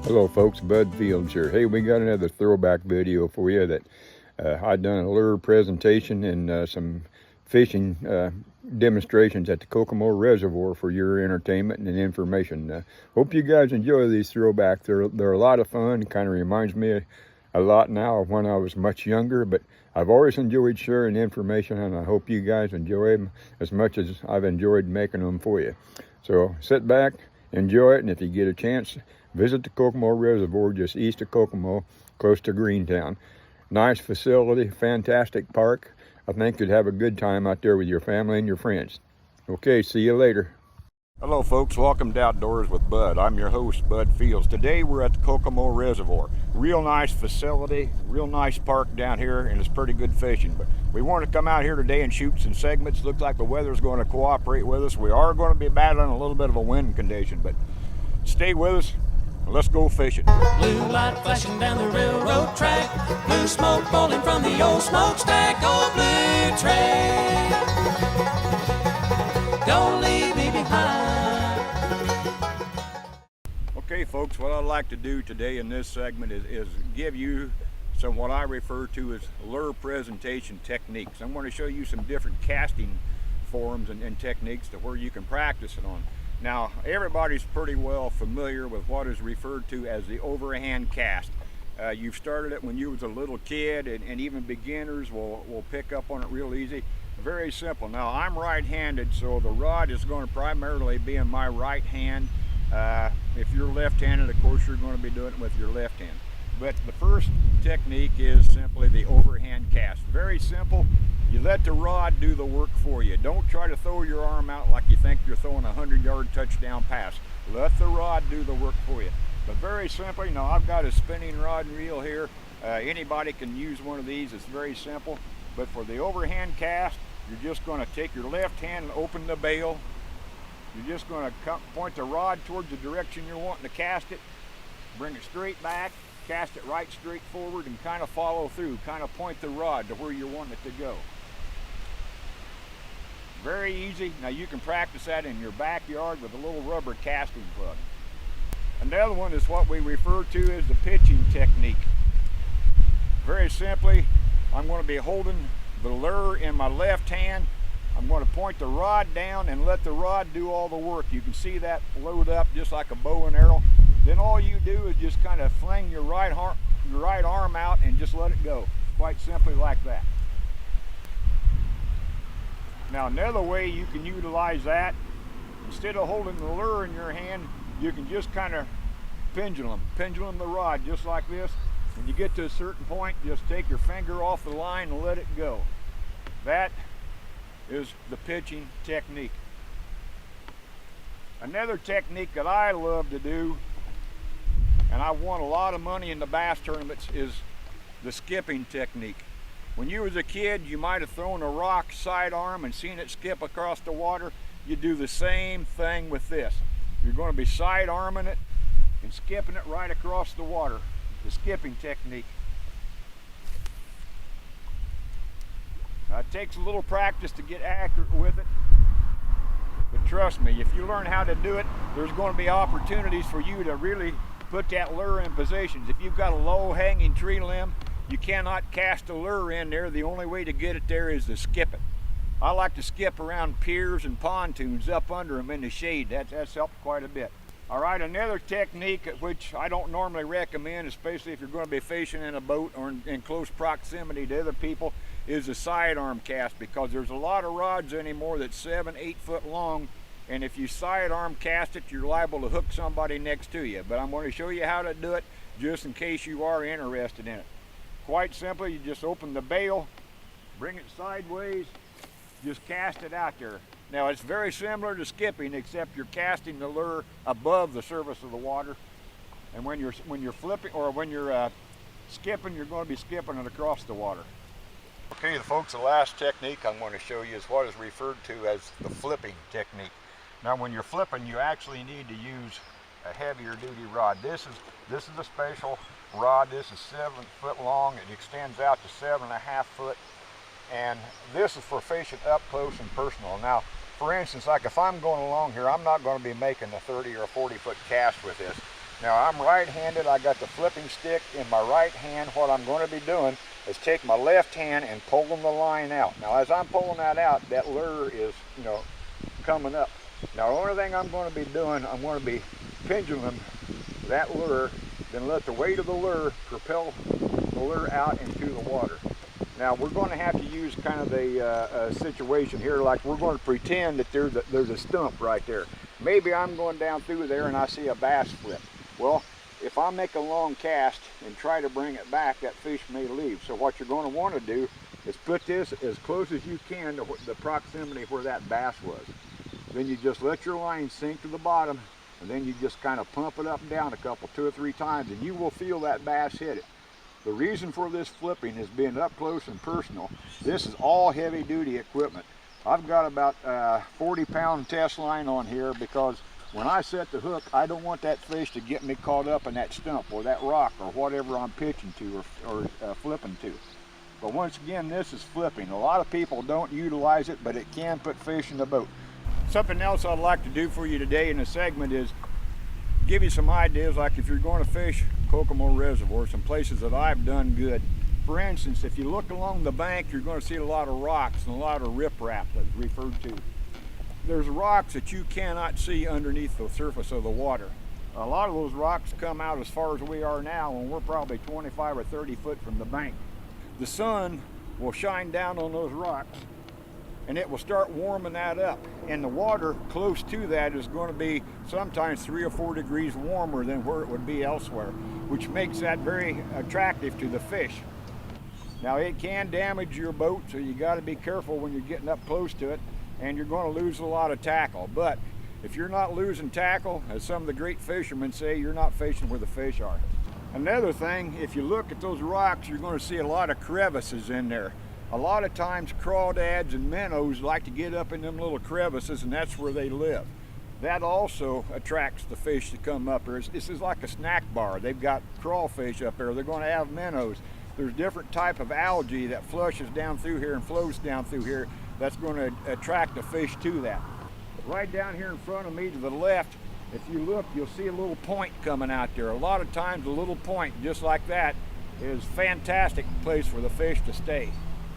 Hello folks, Bud Fields here. Hey, we got another throwback video for you that I done a lure presentation and some fishing demonstrations at the Kokomo Reservoir for your entertainment and information. Hope you guys enjoy these throwbacks. They're a lot of fun. Kind of reminds me a lot now of when I was much younger, but I've always enjoyed sharing information, and I hope you guys enjoy them as much as I've enjoyed making them for you. So sit back, enjoy it, and if you get a chance, visit the Kokomo Reservoir just east of Kokomo, close to Greentown. Nice facility, fantastic park. I think you'd have a good time out there with your family and your friends. Okay, see you later. Hello folks, welcome to Outdoors with Bud. I'm your host, Bud Fields. Today we're at the Kokomo Reservoir. Real nice facility, real nice park down here, and it's pretty good fishing. But we want to come out here today and shoot some segments. Looks like the weather's going to cooperate with us. We are going to be battling a little bit of a wind condition, but stay with us. Let's go fishing. Blue light flashing down the railroad track, blue smoke rolling from the old smokestack. Oh, blue train, don't leave me behind. Okay folks, what I'd like to do today in this segment is give you some what I refer to as lure presentation techniques. I'm going to show you some different casting forms and techniques to where you can practice it on. Now, everybody's pretty well familiar with what is referred to as the overhand cast. You've started it when you was a little kid, and even beginners will pick up on it real easy. Very simple. Now, I'm right-handed, so the rod is going to primarily be in my right hand. If you're left-handed, of course, you're going to be doing it with your left hand. But the first technique is simply the overhand cast. Very simple. You let the rod do the work for you. Don't try to throw your arm out like you think you're throwing a 100-yard touchdown pass. Let the rod do the work for you. But very simply, now I've got a spinning rod and reel here. Anybody can use one of these. It's very simple. But for the overhand cast, you're just going to take your left hand and open the bail. You're just going to point the rod towards the direction you're wanting to cast it. Bring it straight back. Cast it right straight forward and kind of follow through. Kind of point the rod to where you want it to go. Very easy. Now you can practice that in your backyard with a little rubber casting plug. Another one is what we refer to as the pitching technique. Very simply, I'm going to be holding the lure in my left hand. I'm going to point the rod down and let the rod do all the work. You can see that load up just like a bow and arrow. Then all you do is just kind of fling your right arm out and just let it go. Quite simply like that. Now another way you can utilize that, instead of holding the lure in your hand, you can just kind of pendulum the rod just like this. When you get to a certain point, just take your finger off the line and let it go. That is the pitching technique. Another technique that I love to do, and I won a lot of money in the bass tournaments, is the skipping technique. When you was a kid, you might have thrown a rock sidearm and seen it skip across the water. You do the same thing with this. You're going to be sidearming it and skipping it right across the water. The skipping technique. Now, it takes a little practice to get accurate with it. But trust me, if you learn how to do it, there's going to be opportunities for you to really put that lure in positions. If you've got a low hanging tree limb, you cannot cast a lure in there. The only way to get it there is to skip it. I like to skip around piers and pontoons up under them in the shade. That's helped quite a bit. All right, another technique which I don't normally recommend, especially if you're going to be fishing in a boat or in close proximity to other people, is a sidearm cast, because there's a lot of rods anymore that's 7-8 foot long, and if you sidearm cast it, you're liable to hook somebody next to you. But I'm going to show you how to do it just in case you are interested in it. Quite simply, you just open the bail, bring it sideways, just cast it out there. Now it's very similar to skipping, except you're casting the lure above the surface of the water. And when you're flipping, or when you're skipping, you're going to be skipping it across the water. Okay, folks, the last technique I'm going to show you is what is referred to as the flipping technique. Now when you're flipping, you actually need to use a heavier duty rod. This is a special rod. This is 7 foot long. It extends out to 7.5 foot. And this is for fishing up close and personal. Now, for instance, like if I'm going along here, I'm not going to be making a 30 or 40 foot cast with this. Now I'm right-handed, I got the flipping stick in my right hand. What I'm going to be doing is take my left hand and pulling the line out. Now as I'm pulling that out, that lure is, coming up. Now the only thing I'm going to be doing, I'm going to be pendulum that lure, then let the weight of the lure propel the lure out into the water. Now we're going to have to use kind of a situation here, like we're going to pretend that there's a stump right there. Maybe I'm going down through there and I see a bass flip. Well, if I make a long cast and try to bring it back, that fish may leave. So what you're going to want to do is put this as close as you can to the proximity where that bass was. Then you just let your line sink to the bottom, and then you just kind of pump it up and down two or three times, and you will feel that bass hit it. The reason for this flipping is being up close and personal. This is all heavy duty equipment. I've got about 40-pound test line on here because when I set the hook, I don't want that fish to get me caught up in that stump or that rock or whatever I'm pitching to or flipping to. But once again, this is flipping. A lot of people don't utilize it, but it can put fish in the boat. Something else I'd like to do for you today in the segment is give you some ideas, like if you're going to fish Kokomo Reservoir, some places that I've done good. For instance, if you look along the bank, you're going to see a lot of rocks and a lot of riprap that's referred to. There's rocks that you cannot see underneath the surface of the water. A lot of those rocks come out as far as we are now, and we're probably 25 or 30 foot from the bank. The sun will shine down on those rocks and it will start warming that up, and the water close to that is going to be sometimes 3 or 4 degrees warmer than where it would be elsewhere, which makes that very attractive to the fish. Now it can damage your boat, so you got to be careful when you're getting up close to it, and you're going to lose a lot of tackle. But if you're not losing tackle, as some of the great fishermen say, you're not fishing where the fish are. Another thing, if you look at those rocks, you're going to see a lot of crevices in there. A lot of times crawdads and minnows like to get up in them little crevices, and that's where they live. That also attracts the fish to come up here. This is like a snack bar. They've got crawfish up there. They're going to have minnows. There's different type of algae that flushes down through here and flows down through here that's going to attract the fish to that. Right down here in front of me to the left, if you look, you'll see a little point coming out there. A lot of times a little point just like that is a fantastic place for the fish to stay.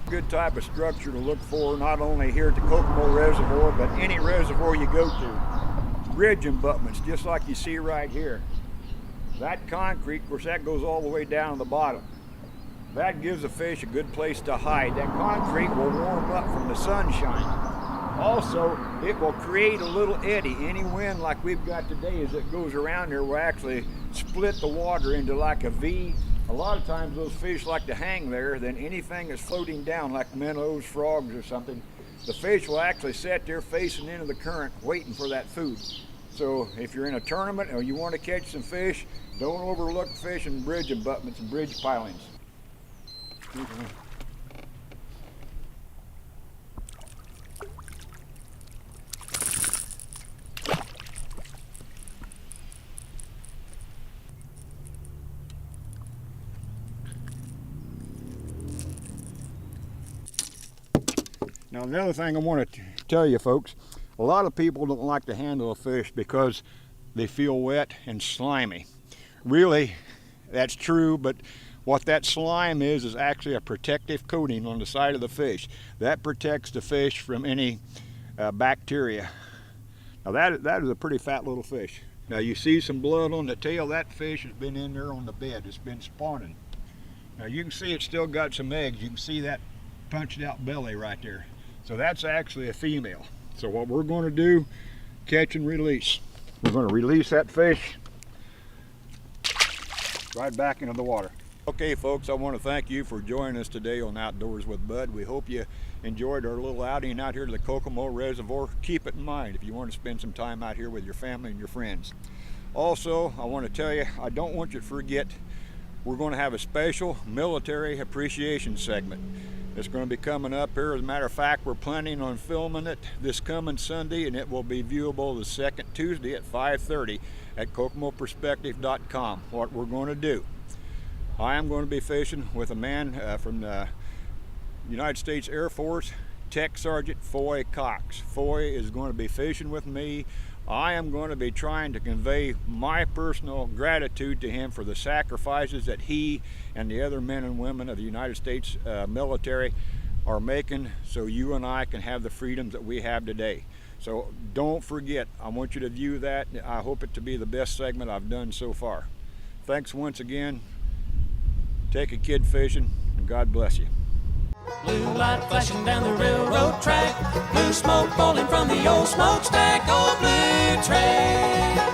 Good type of structure to look for, not only here at the Kokomo Reservoir, but any reservoir you go to. Bridge abutments, just like you see right here. That concrete, of course, that goes all the way down to the bottom. That gives the fish a good place to hide. That concrete will warm up from the sunshine. Also, it will create a little eddy. Any wind like we've got today as it goes around here will actually split the water into like a V. A lot of times those fish like to hang there, then anything that's floating down like minnows, frogs or something, the fish will actually sit there facing into the current waiting for that food. So if you're in a tournament or you want to catch some fish, don't overlook fishing bridge abutments and bridge pilings. Now another thing I want to tell you folks, a lot of people don't like to handle a fish because they feel wet and slimy. Really, that's true, but what that slime is actually a protective coating on the side of the fish. That protects the fish from any bacteria. Now that is a pretty fat little fish. Now you see some blood on the tail. That fish has been in there on the bed. It's been spawning. Now you can see it's still got some eggs. You can see that punched out belly right there. So that's actually a female. So what we're going to do, catch and release. We're going to release that fish right back into the water. Okay folks, I want to thank you for joining us today on Outdoors with Bud. We hope you enjoyed our little outing out here to the Kokomo Reservoir. Keep it in mind if you want to spend some time out here with your family and your friends. Also, I want to tell you, I don't want you to forget, we're going to have a special military appreciation segment. It's going to be coming up here. As a matter of fact, we're planning on filming it this coming Sunday, and it will be viewable the second Tuesday at 5:30 at kokomoperspective.com. What we're going to do, I am going to be fishing with a man from the United States Air Force, Tech Sergeant Foy Cox. Foy is going to be fishing with me I am going to be trying to convey my personal gratitude to him for the sacrifices that he and the other men and women of the United States military are making so you and I can have the freedoms that we have today. So don't forget, I want you to view that. I hope it to be the best segment I've done so far. Thanks once again. Take a kid fishing, and God bless you. Blue light flashing down the railroad track, blue smoke rolling from the old smokestack, oh blue train.